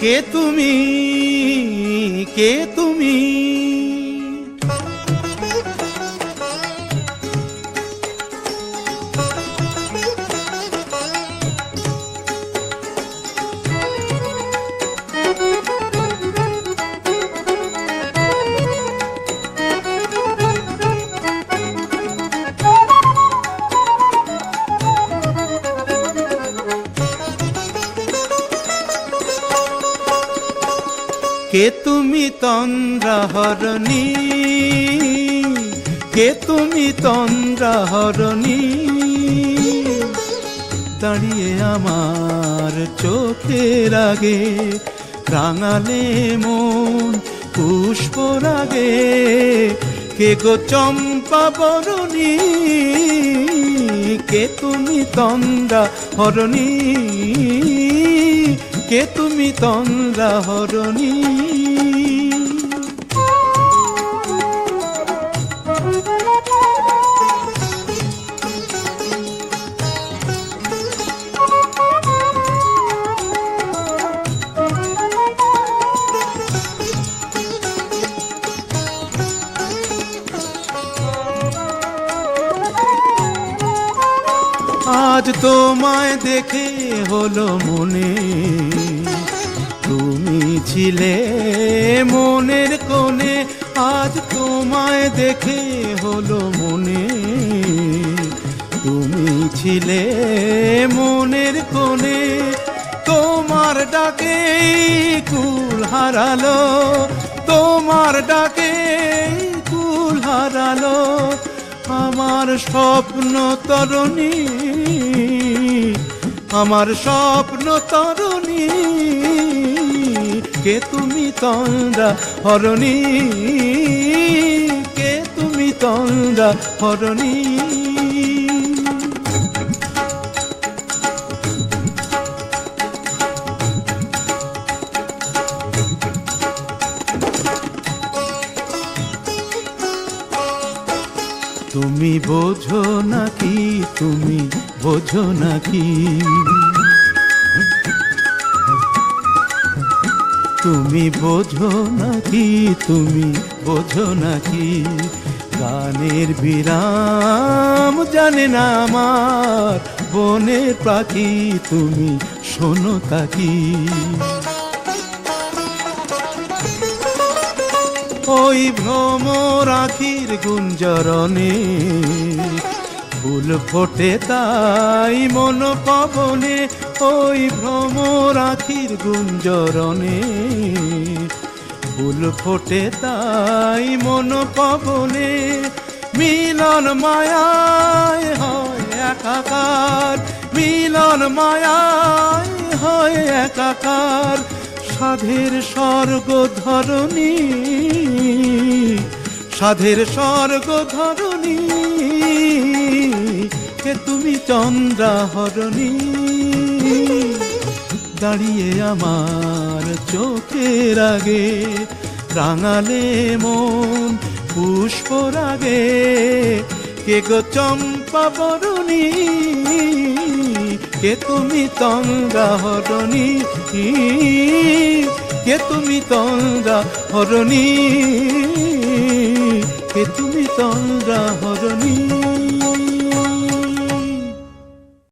কে তুমি, কে তুমি? কে তুমি তন্দ্রাহরণী, কে তুমি তন্দ্রাহরণী? দাঁড়িয়ে আমার চোখের আগে রাঙালে মন পুষ্পরাগে। কে গো চম্পা বরণী, কে তুমি তন্দ্রাহরণী? কে তুমি তন্দ্রাহরণী? আজ তোমায় দেখে হলো মনে, তুমি ছিলে মনের কোণে। আজ তোমায় দেখে হলো মনে, তুমি ছিলে মনের কোণে। তোমার ডাকে কুল হারালো, তোমার ডাকে কুল হারালো আমার স্বপ্ন তরুণী, আমার স্বপ্ন তরুণী। কে তুমি তন্দ্রাহরণী, কে তুমি তন্দ্রাহরণী? তুমি বোঝো নাকি, তুমি বোঝো নাকি? তুমি বোঝো নাকি, তুমি বোঝো নাকি? গানের বিরাম জানে না আমার বনের পাখি, তুমি শোনো তাকি। ওই ভ্রমর আখির গুঞ্জরণে ফুল ফোটে তাই মন পবনে। ওই ভ্রমর আখির গুঞ্জরণে ফুল ফোটে তাই মন পবনে। মিলন মায়ায় হয় একাকার, মিলন মায়ায় হয় একাকার। সাধের স্বর্গ ধরণী, সাধের স্বর্গ ধরণী। কে তুমি চন্দ্রাহরণী? দাঁড়িয়ে আমার চোখের আগে রাঙালে মন পুষ্পরাগে। কে গো চম্পা বরণী, কে তুমি তন্দ্রাহরণী? কে তুমি তন্দ্রাহরণী? কে তুমি তন্দ্রাহরণী?